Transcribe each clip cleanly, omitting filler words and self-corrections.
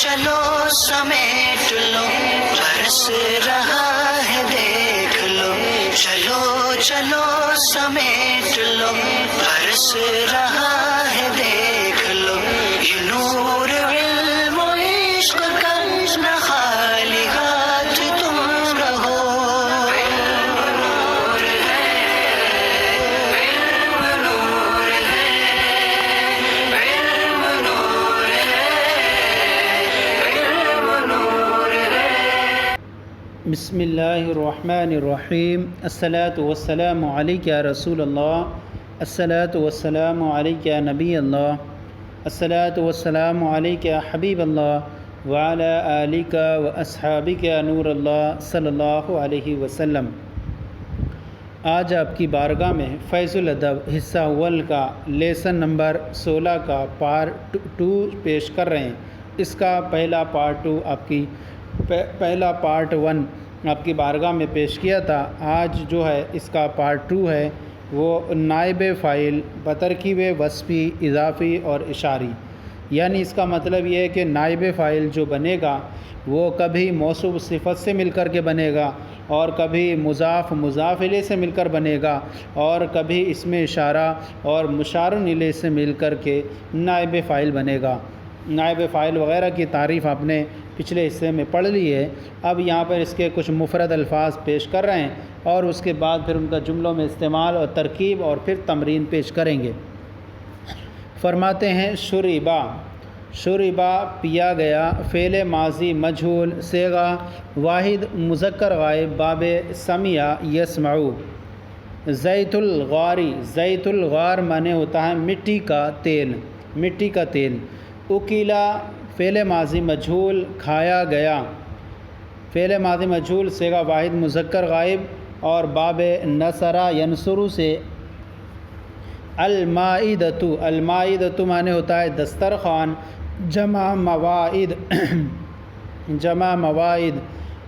چلو سمیٹ لو برس رہا ہے دیکھ لو، چلو چلو سمیٹ لو برس رہا ہے دیکھ لو، یہ نور علم و عشق کا نہ خالی ہاتھ تم رہو۔ علم نور ہے، علم نور ہے، علم نور ہے، علم نور ہے۔ بسم اللہ الرحمن الرحیم۔ الصلاۃ والسلام علیک یا رسول اللہ، الصلاۃ والسلام علیک یا نبی اللہ، الصلاۃ والسلام علیک یا حبیب اللہ وعلی آلک و اصحابک یا نور اللہ صلی اللہ علیہ وسلم۔ آج آپ کی بارگاہ میں فیض الادب حصہ اول کا لیسن نمبر 16 کا پارٹ 2 پیش کر رہے ہیں۔ اس کا پہلا پارٹ 1 آپ کی بارگاہ میں پیش کیا تھا۔ آج جو ہے اس کا پارٹ 2 ہے، وہ نائب فاعل بترکیب وصفی، اضافی اور اشاری، یعنی اس کا مطلب یہ ہے کہ نائب فاعل جو بنے گا وہ کبھی موصوف صفت سے مل کر کے بنے گا، اور کبھی مضاف مضاف الیہ سے مل کر بنے گا، اور کبھی اسم اشارہ اور مشار الیہ سے مل کر کے نائب فاعل بنے گا۔ نائب فاعل وغیرہ کی تعریف آپ نے پچھلے حصے میں پڑھ لی ہے۔ اب یہاں پر اس کے کچھ مفرد الفاظ پیش کر رہے ہیں، اور اس کے بعد پھر ان کا جملوں میں استعمال اور ترکیب اور پھر تمرین پیش کریں گے۔ فرماتے ہیں شربا، شربا پیا گیا، فعل ماضی مجہول، صیغہ واحد مذکر غائب باب سمع یسمعو۔ زیت الغاری، زیت الغار معنی ہوتا ہے مٹی کا تیل، مٹی کا تیل۔ اکیلا فعل ماضی مجہول، کھایا گیا، فعل ماضی مجہول صیغہ واحد مذکر غائب، اور باب نصرہ ینصرو سے المائدۃ، المائدۃ معنی ہوتا ہے دسترخوان، جمع موائد، جمع موائد۔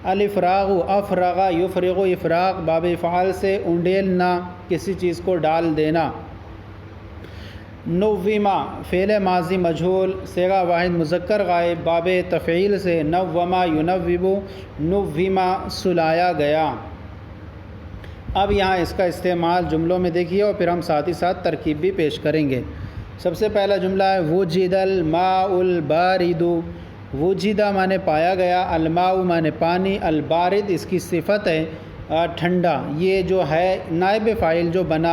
الافراغ، افرغ یفرغ افراغ باب افعال سے انڈیلنا، کسی چیز کو ڈال دینا۔ نوّما فعل ماضی مجہول صیغہ واحد مذکر غائب باب تفعیل سے نوّما ینوّب، نوّما سلایا گیا۔ اب یہاں اس کا استعمال جملوں میں دیکھیے، اور پھر ہم ساتھ ہی ساتھ ترکیب بھی پیش کریں گے۔ سب سے پہلا جملہ ہے وجد الماء البارد، وجدہ معنی پایا گیا، الماء معنی پانی، البارد اس کی صفت ہے ٹھنڈا۔ یہ جو ہے نائب فاعل جو بنا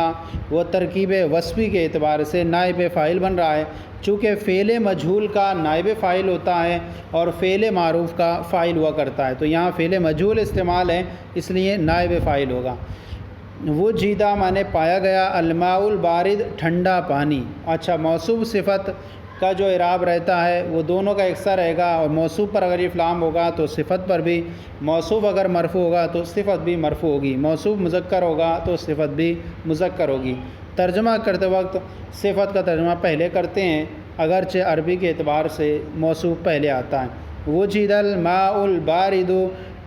وہ ترکیب وصفی کے اعتبار سے نائب فاعل بن رہا ہے، چونکہ فعل مجہول کا نائب فاعل ہوتا ہے اور فعل معروف کا فاعل ہوا کرتا ہے، تو یہاں فعل مجہول استعمال ہے، اس لیے نائب فاعل ہوگا۔ وجدہ معنی پایا گیا، الماء البارد ٹھنڈا پانی۔ اچھا، موصوف صفت کا جو اعراب رہتا ہے وہ دونوں کا یکساں رہے گا، اور موصوف پر اگر الف لام ہوگا تو صفت پر بھی، موصوف اگر مرفوع ہوگا تو صفت بھی مرفوع ہوگی، موصوف مذکر ہوگا تو صفت بھی مذکر ہوگی۔ ترجمہ کرتے وقت صفت کا ترجمہ پہلے کرتے ہیں، اگرچہ عربی کے اعتبار سے موصوف پہلے آتا ہے۔ وجد الماء البارد،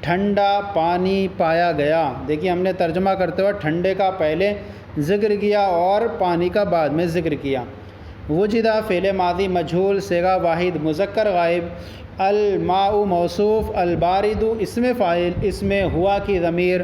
ٹھنڈا پانی پایا گیا۔ دیکھیے ہم نے ترجمہ کرتے وقت ٹھنڈے کا پہلے ذکر کیا اور پانی کا بعد میں ذکر کیا۔ وجدہ فعل ماضی مجہول صیغہ واحد مذکر غائب، الماء موصوف، البارد اسم فاعل، اسم ہوا کی ضمیر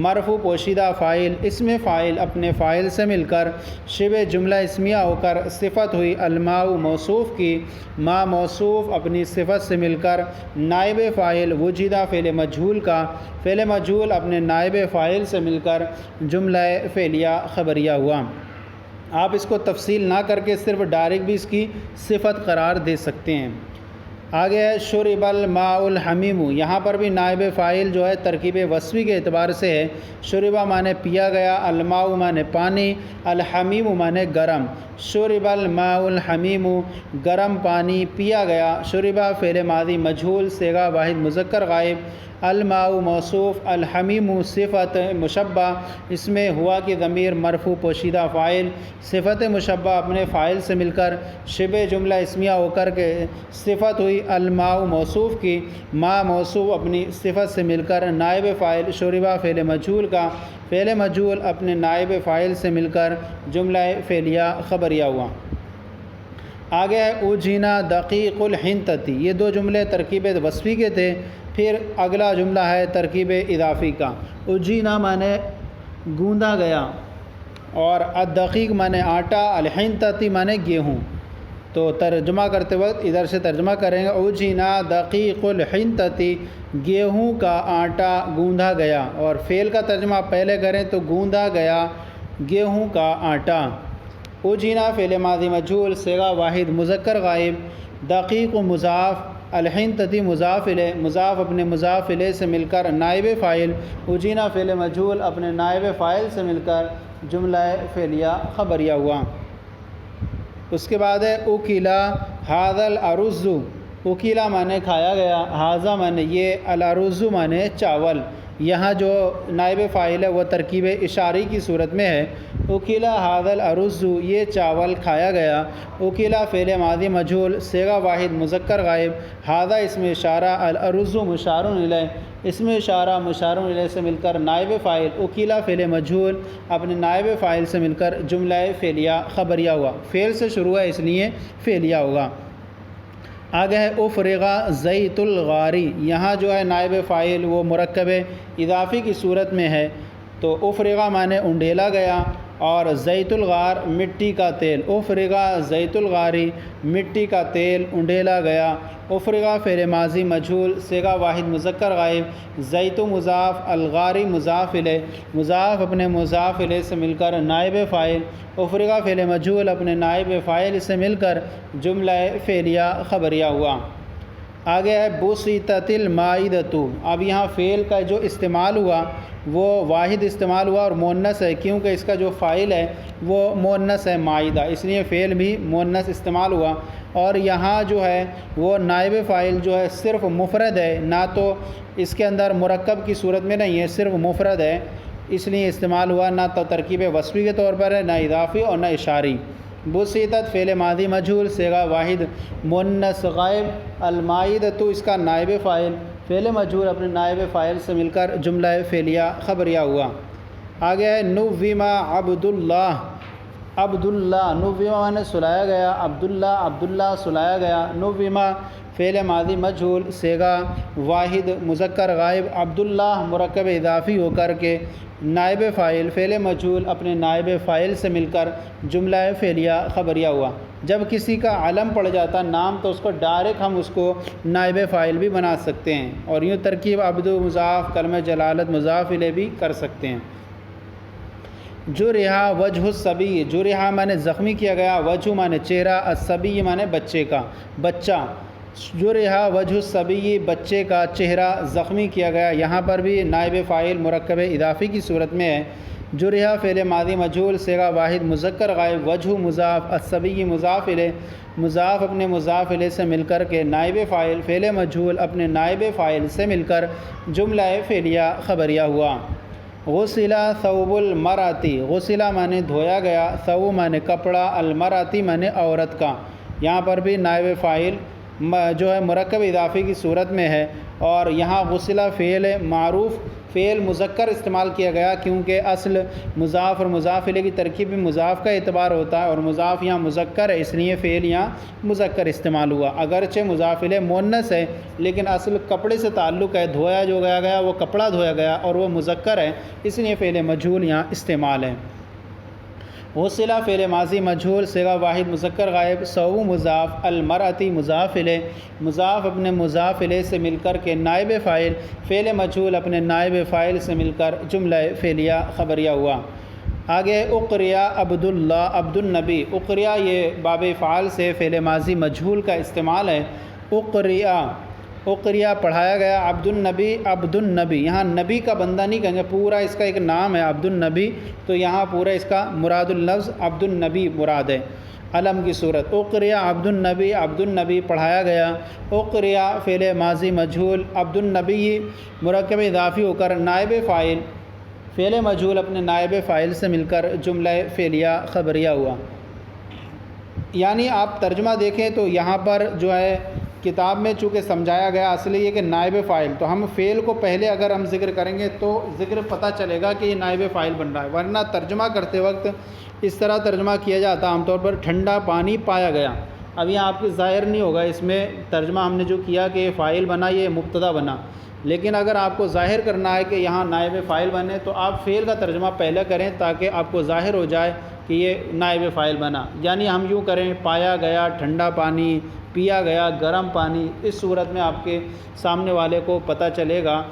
مرفوع پوشیدہ فاعل، اسم فاعل اپنے فاعل سے مل کر شبہ جملہ اسمیہ ہو کر صفت ہوئی الماء موصوف کی، ما موصوف اپنی صفت سے مل کر نائب فاعل، وجدہ فعل مجہول کا فعل مجہول اپنے نائب فاعل سے مل کر جملہ فعلیہ خبریہ ہوا۔ آپ اس کو تفصیل نہ کر کے صرف ڈائریکٹ بھی اس کی صفت قرار دے سکتے ہیں۔ آگے ہے شرب الماء الحمیم، یہاں پر بھی نائب فاعل جو ہے ترکیب وصفی کے اعتبار سے ہے۔ شربہ معنی پیا گیا، الماء معنی پانی، الحمیم معنی گرم۔ شرب الماء الحمیم گرم پانی پیا گیا۔ شربہ فعل ماضی مجہول صیغہ واحد مذکر غائب، الماء موصوف، الحمیم صفت مشبہ، اس میں ہوا کی ضمیر مرفوع پوشیدہ فاعل، صفت مشبہ اپنے فاعل سے مل کر شبہ جملہ اسمیہ ہو کر کے صفت ہوئی الماء موصوف کی، ما موصوف اپنی صفت سے مل کر نائب فاعل، شربہ فعل مجہول کا فعل مجہول اپنے نائب فاعل سے مل کر جملہ فعلیہ خبریہ ہوا۔ آگے ہے اوجینا دقیق الحنطتی، یہ دو جملے ترکیب وصفی کے تھے. پھر اگلا جملہ ہے ترکیب اضافی کا. اوجینا مانے گوندا گیا، اور الدقیق مانے آٹا، الحنطتی مانے گیہوں. تو ترجمہ کرتے وقت ادھر سے ترجمہ کریں گے اوجینا دقیق الحنطتی، گیہوں کا آٹا گوندا گیا. اور فعل کا ترجمہ آپ پہلے کریں تو گوندا گیا گیہوں کا آٹا. اوجینا فعل ماضی مجہول صیغہ واحد مذکر غائب، دقیق و مضاف، الحنطتی مضاف الیہ، مضاف اپنے مضاف الیہ سے مل کر نائب فاعل. اوجینا فعل مجہول اپنے نائب فاعل سے مل کر جملہ فعلیہ خبریہ ہوا. اس کے بعد ہے اوکیلا ھذا الارز، اوکیلا مانے کھایا گیا، ھذا مانے یہ، الارز مانے چاول. یہاں جو نائب فاعل ہے وہ ترکیب اشاری کی صورت میں ہے. اوکیلا ھذا الارز، یہ چاول کھایا گیا. اوکیلا فعل ماضی مجہول صیغہ واحد مذکر غائب، ھذا اسم اشارہ، الارز مشار الیہ، اسم اشارہ مشار الیہ سے مل کر نائب فاعل. اوکیلا فعل مجہول اپنے نائب فاعل سے مل کر جملہ فعلیہ خبریہ ہوا. فعل سے شروع ہے اس لیے فعلیہ ہوگا. آگے ہے افرغا زیت الغاری، یہاں جو ہے نائب فاعل وہ مرکب اضافی کی صورت میں ہے. تو افرغا مانے انڈیلا گیا، اور زیت الغار مٹی کا تیل. افرغا زیت الغاری، مٹی کا تیل انڈیلا گیا. افرغا فعل ماضی مجہول صیغہ واحد مذکر غائب، زیت مضاف، الغاری مضاف الیہ، مضاف اپنے مضاف الیہ سے مل کر نائب فاعل. افرغا فعل مجہول اپنے نائب فاعل سے مل کر جملہ فعلیہ خبریہ ہوا. آگے ہے بسطت المائدۃ. اب یہاں فعل کا جو استعمال ہوا وہ واحد استعمال ہوا اور مؤنث ہے، کیونکہ اس کا جو فاعل ہے وہ مؤنث ہے مائدہ، اس لیے فعل بھی مؤنث استعمال ہوا. اور یہاں جو ہے وہ نائب فاعل جو ہے صرف مفرد ہے، نہ تو اس کے اندر مرکب کی صورت میں نہیں ہے، صرف مفرد ہے، اس لیے استعمال ہوا. نہ تو ترکیب وصفی کے طور پر ہے، نہ اضافی اور نہ اشاری. بسطت فعل ماضی مجہول صیغہ واحد مؤنث غائب، المائدۃ اس کا نائب فاعل، فعل مجہول اپنے نائب فاعل سے مل کر جملہ فعلیہ خبریہ ہوا. آگے ہے نوّما عبداللہ. عبداللہ نوّما مانے سلایا گیا، عبداللہ عبداللہ سلایا گیا. نوّما فعل ماضی مجہول صیغہ واحد مذکر غائب، عبداللہ مرکب اضافی ہو کر کے نائب فاعل، فعل مجہول اپنے نائب فاعل سے مل کر جملہ فعلیہ خبریہ ہوا. جب کسی کا علم پڑ جاتا نام تو اس کو ڈائریکٹ ہم اس کو نائب فاعل بھی بنا سکتے ہیں، اور یوں ترکیب عبد مضاف کلمہ جلالت مضاف الیہ بھی کر سکتے ہیں. جرحا وجہ الصبی، جرحا مانے زخمی کیا گیا، وجہ مانے چہرہ، الصبی مانے بچے کا، بچہ. جرحا وجہ الصبی، بچے کا چہرہ زخمی کیا گیا. یہاں پر بھی نائب فاعل مرکب اضافی کی صورت میں ہے. جرحا فعل ماضی مجہول صیغہ واحد مذکر غائب، وجہ مضاف، الصبی مضاف الیہ، مضاف اپنے مضاف الیہ سے مل کر کے نائب فاعل، فعل مجہول اپنے نائب فاعل سے مل کر جملہ فعلیہ خبریہ ہوا. غسلا ثوب المرأتی، غسلا مانے دھویا گیا، ثوب مانے کپڑا، المرأتی مانے عورت کا. یہاں پر بھی نائب فاعل جو ہے مرکب اضافی کی صورت میں ہے، اور یہاں غسلا فعل معروف، فعل مذکر استعمال کیا گیا کیونکہ اصل مضاف اور مضاف الیہ کی ترکیب میں مضاف کا اعتبار ہوتا ہے، اور مضاف یہاں مذکر ہے، اس لیے فعل یہاں مذکر استعمال ہوا. اگرچہ مضاف الیہ مؤنث ہے لیکن اصل کپڑے سے تعلق ہے، دھویا جو گیا وہ کپڑا دھویا گیا اور وہ مذکر ہے، اس لیے فعل مجہول یہاں استعمال ہے. غسلا فعل ماضی مجہول صیغہ واحد مذکر غائب، ثوب مضاف، المرأتی مضاف الیہ، مضاف اپنے مضاف الیہ سے مل کر کے نائب فاعل، فعل مجہول اپنے نائب فاعل سے مل کر جملہ فعلیہ خبریہ ہوا. آگے اقریا عبداللہ عبد النبی. اقریا یہ باب فعال سے فعل ماضی مجہول کا استعمال ہے. اقریا، اقریا پڑھایا گیا. عبد النبی، عبد النبی، یہاں نبی کا بندہ نہیں کہیں گے، پورا اس کا ایک نام ہے عبد النبی، تو یہاں پورا اس کا مراد اللفظ عبد النبی مراد ہے علم کی صورت. اقریا عبد النبی، عبد النبی پڑھایا گیا. اقریا فعل ماضی مجہول، عبد النبی مرکب اضافی ہو کر نائب فاعل، فعل مجہول اپنے نائب فاعل سے مل کر جملہ فعلیہ خبریہ ہوا. یعنی آپ ترجمہ دیکھیں تو یہاں پر جو ہے کتاب میں چونکہ سمجھایا گیا اصل یہ کہ نائب فاعل، تو ہم فعل کو پہلے اگر ہم ذکر کریں گے تو ذکر پتہ چلے گا کہ یہ نائب فاعل بن رہا ہے، ورنہ ترجمہ کرتے وقت اس طرح ترجمہ کیا جاتا عام طور پر ٹھنڈا پانی پایا گیا. اب یہاں آپ کے ظاہر نہیں ہوگا، اس میں ترجمہ ہم نے جو کیا کہ یہ فاعل بنا، یہ مبتدا بنا، لیکن اگر آپ کو ظاہر کرنا ہے کہ یہاں نائب فاعل بنے تو آپ فعل کا ترجمہ پہلے کریں تاکہ آپ کو ظاہر ہو جائے کہ یہ نائب فاعل بنا۔ یعنی ہم یوں کریں، پایا گیا ٹھنڈا پانی، پیا گیا گرم پانی، اس صورت میں آپ کے سامنے والے کو پتہ چلے گا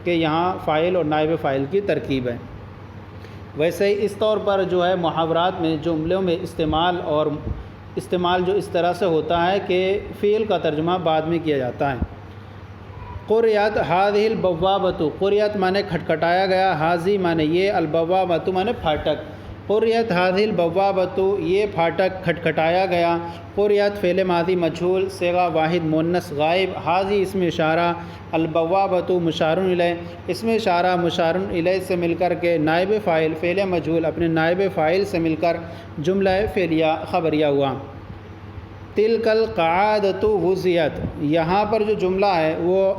کہ یہاں فاعل اور نائب فاعل کی ترکیب ہے۔ ویسے ہی اس طور پر جو ہے محاورات میں جملوں میں استعمال جو اس طرح سے ہوتا ہے کہ فعل کا ترجمہ بعد میں کیا جاتا ہے۔ قریت ہاذہ البوابۃ، قریت مانے کھٹکھٹایا گیا، حاذی مانے یہ، البوابۃ مانے پھاٹک۔ قریت ہاذہ البوابۃ، یہ پھاٹک کھٹکھٹایا گیا۔ قریت فعل ماضی مجہول صیغہ واحد مؤنث غائب، حاذی اسم اشارہ، البوابۃ مشار الیہ، اسم اشارہ مشار الیہ سے مل کر کے نائب فاعل فعل مجہول اپنے نائب فاعل سے مل کر جملہ فعلیہ خبریہ ہوا۔ تلک القعادۃ وضعت، یہاں پر جو جملہ ہے وہ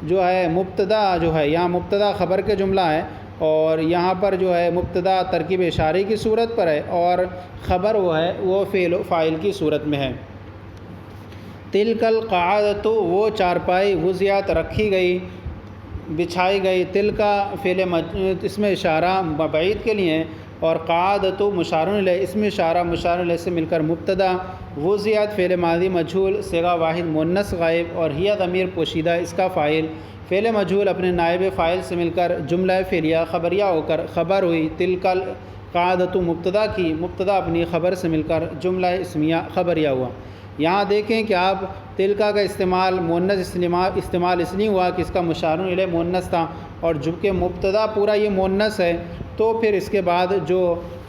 جو ہے مبتدا جو ہے، یہاں مبتدا خبر کے جملہ ہے، اور یہاں پر جو ہے مبتدا ترکیب اشاری کی صورت پر ہے اور خبر وہ ہے وہ فعل و فاعل کی صورت میں ہے۔ تلک القعادۃ، وہ چارپائی، وضعت رکھی گئی، بچھائی گئی۔ تلکا فعل اسم اشارہ بعید کے لیے، اور قعادۃ مشار الیہ اسم اشارہ مشار الیہ سے مل کر مبتدا، وضعت فعل ماضی مجہول صیغہ واحد مؤنث غائب، اور ہی ضمیر پوشیدہ اس کا فاعل فعل مجہول اپنے نائب فاعل سے مل کر جملہ فعلیہ خبریہ ہو کر خبر ہوئی۔ تلک القعادۃ مبتدا کی، مبتدا اپنی خبر سے مل کر جملہ اسمیہ خبریہ ہوا۔ یہاں دیکھیں کہ آپ تلکا کا استعمال مؤنث استعمال اس لیے ہوا کہ اس کا مشار الیہ مؤنث تھا، اور چونکہ مبتدا پورا یہ مؤنث ہے تو پھر اس کے بعد جو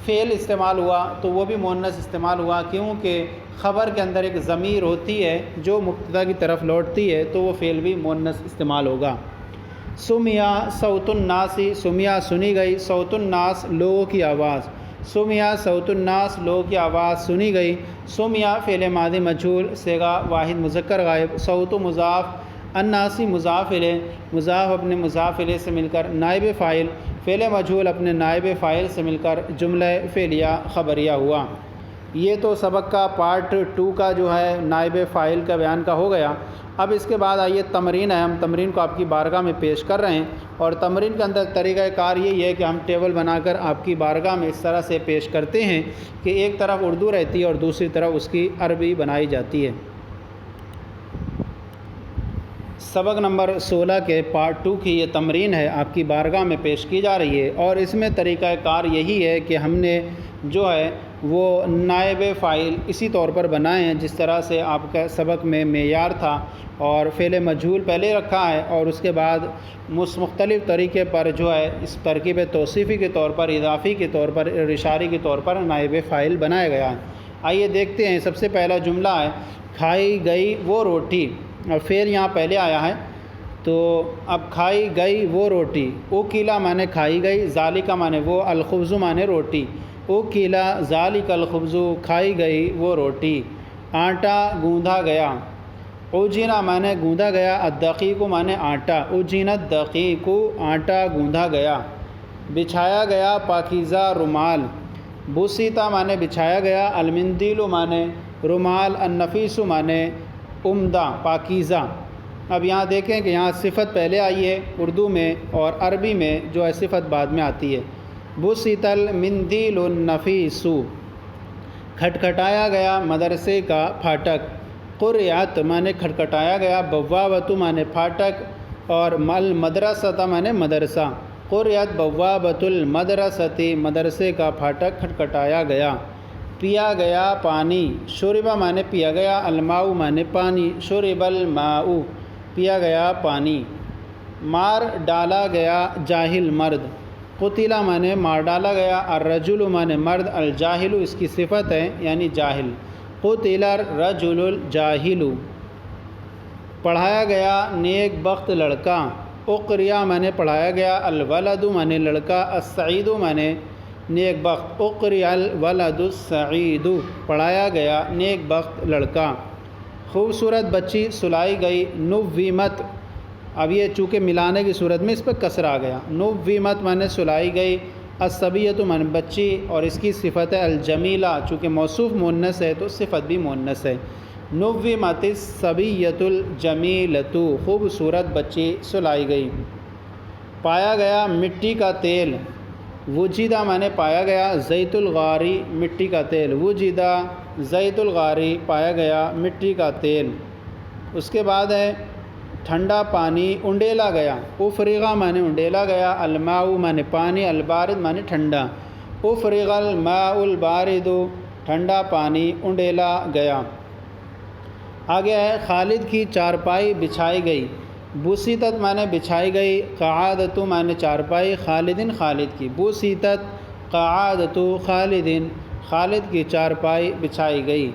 فعل استعمال ہوا تو وہ بھی مؤنث استعمال ہوا، کیونکہ خبر کے اندر ایک ضمیر ہوتی ہے جو مبتدا کی طرف لوٹتی ہے تو وہ فعل بھی مؤنث استعمال ہوگا۔ سمیا صوت الناس، سمیا سنی گئی، صوت الناس لوگوں کی آواز، سمیا صوت الناس لوگوں کی آواز سنی گئی۔ سمیا فعل ماضی مجہول صیغہ واحد مذکر غائب، صوت مضاف، الناسی مضاف الیہ، مضاف اپنے مضاف الیہ سے مل کر نائب فاعل فعل مجہول اپنے نائب فاعل سے مل کر جملہ فعلیہ خبریہ ہوا۔ یہ تو سبق کا پارٹ 2 کا جو ہے نائب فاعل کا بیان کا ہو گیا۔ اب اس کے بعد آئیے تمرین ہے، ہم تمرین کو آپ کی بارگاہ میں پیش کر رہے ہیں، اور تمرین کے اندر طریقہ کار یہی ہے کہ ہم ٹیبل بنا کر آپ کی بارگاہ میں اس طرح سے پیش کرتے ہیں کہ ایک طرف اردو رہتی ہے اور دوسری طرف اس کی عربی بنائی جاتی ہے۔ سبق نمبر 16 کے پارٹ 2 کی یہ تمرین ہے، آپ کی بارگاہ میں پیش کی جا رہی ہے، اور اس میں طریقہ کار یہی ہے کہ ہم نے جو ہے وہ نائب فاعل اسی طور پر بنائے ہیں جس طرح سے آپ کا سبق میں معیار تھا، اور فعل مجہول پہلے رکھا ہے اور اس کے بعد مختلف طریقے پر جو ہے اس ترکیب توصیفی کے طور پر، اضافی کے طور پر، اشاری کے طور پر نائب فاعل بنایا گیا ہے۔ آئیے دیکھتے ہیں، سب سے پہلا جملہ ہے کھائی گئی وہ روٹی، اور فعل یہاں پہلے آیا ہے تو اب کھائی گئی وہ روٹی، اوکیلا مانے کھائی گئی، ذالکا مانے وہ، الخبز مانے روٹی، اوکیلا ذالک الخبز کھائی گئی وہ روٹی۔ آٹا گوندھا گیا، اوجینا مانے گوندھا گیا، الدقیق مانے آٹا، اوجینا الدقیق آٹا گوندھا گیا۔ بچھایا گیا پاکیزہ رومال، بوسیتا مانے بچھایا گیا، المندیل مانے رومال، النفیس مانے عمدہ پاکیزہ۔ اب یہاں دیکھیں کہ یہاں صفت پہلے آئی ہے اردو میں، اور عربی میں جو ہے صفت بعد میں آتی ہے۔ بسط المندیل النفیس، کھٹکھٹایا گیا مدرسے کا پھاٹک۔ قریت مانے کھٹکھٹایا گیا، بوابۃ مانے پھاٹک، اور المدرسۃ مانے مدرسہ۔ قریت بوابۃ المدرسۃ، مدرسے کا پھاٹک کھٹکھٹایا گیا۔ پیا گیا پانی، شربا مانے پیا گیا، الماء مانے پانی، شرب الماء پیا گیا پانی۔ مار ڈالا گیا جاہل مرد، قتلا مانے مار ڈالا گیا، الرجل مانے مرد، الجاہل اس کی صفت ہے یعنی جاہل، قتل الرجل الجاہل۔ پڑھایا گیا نیک بخت لڑکا، اقریا مانے پڑھایا گیا، الولد مانے لڑکا، السعید مانے نیک بخت، اقریا الولد السعید پڑھایا گیا نیک بخت لڑکا۔ خوبصورت بچی سلائی گئی، نویمت، اب یہ چونکہ ملانے کی صورت میں اس پہ کسر آ گیا، نویمت مانے سلائی گئی، الصبیۃ مانے بچی، اور اس کی صفت ہے الجمیلہ، چونکہ موصوف مؤنث ہے تو صفت بھی مؤنث ہے۔ نُوِّمَتِ الصَّبِيَّةُ الْجَمِيلَةُ خوبصورت بچی سلائی گئی. پایا گیا مٹی کا تیل. وجدہ مانے پایا گیا، زیت الغاری مٹی کا تیل. وجدہ زیت الغاری پایا گیا مٹی کا تیل. اس کے بعد ہے ٹھنڈا پانی انڈیلا گیا. افرغ مانے انڈیلا گیا، الماء مانے پانی، البارد مانے ٹھنڈا. افرغ الماء البارد ٹھنڈا پانی انڈیلا گیا. آگے ہے خالد کی چارپائی بچھائی گئی. بوسیتت مانے بچھائی گئی، قعادت مانے چارپائی، خالدن خالد کی. بوسیتت قعادت خالدن خالد کی چارپائی بچھائی گئی.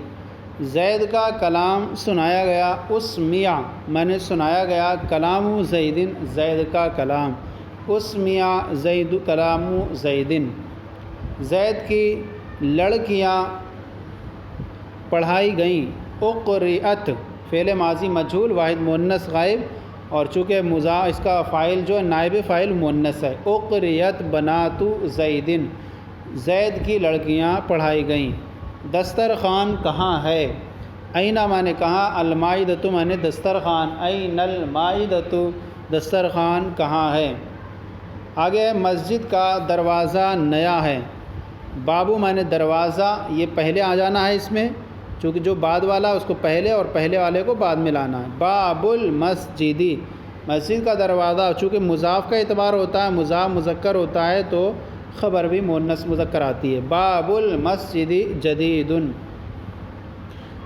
زید کا کلام سنایا گیا. اسمع مانے سنایا گیا، کلام زیدن زید کا کلام. اسمع زید کلام زیدن. زید کی لڑکیاں پڑھائی گئیں. اقرئت فعل ماضی مجہول واحد مؤنث غائب، اور چونکہ اس کا فاعل جو ہے نائب فاعل مؤنث ہے. اقرئت بنات زیدن زید کی لڑکیاں پڑھائی گئیں. دسترخوان کہاں ہے؟ اینا مانے کہاں، المائدۃ مانے دسترخوان. این المائدۃ دسترخوان کہاں ہے. آگے مسجد کا دروازہ نیا ہے. بابو مانے دروازہ، یہ پہلے آ جانا ہے اس میں، چونکہ جو بعد والا اس کو پہلے اور پہلے والے کو بعد میں لانا ہے. باب المسجدی مسجد کا دروازہ، چونکہ مضاف کا اعتبار ہوتا ہے، مضاف مذکر ہوتا ہے تو خبر بھی مؤنث مذکر آتی ہے. باب المسجد جدید.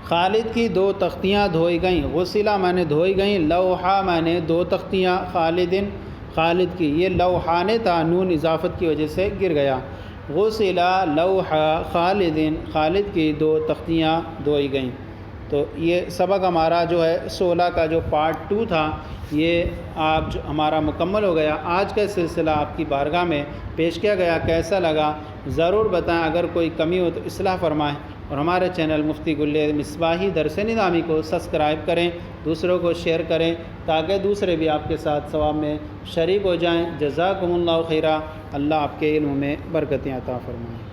خالد کی 2 تختیاں دھوئی گئیں. غسلہ مانے دھوئی گئیں، لوحہ مانے 2 تختیاں، خالدن خالد کی. یہ لوحان تھا، نون اضافت کی وجہ سے گر گیا. غسلہ لوحہ خالدن خالد کی 2 تختیاں دھوئی گئیں. تو یہ سبق ہمارا جو ہے 16 کا جو پارٹ 2 تھا، یہ آپ جو ہمارا مکمل ہو گیا. آج کا سلسلہ آپ کی بارگاہ میں پیش کیا گیا، کیسا لگا ضرور بتائیں. اگر کوئی کمی ہو تو اصلاح فرمائیں، اور ہمارے چینل مفتی گل مصباحی درس نظامی کو سبسکرائب کریں، دوسروں کو شیئر کریں تاکہ دوسرے بھی آپ کے ساتھ ثواب میں شریک ہو جائیں. جزاکم اللہ خیرہ. اللہ آپ کے علم میں برکتیں عطا فرمائیں.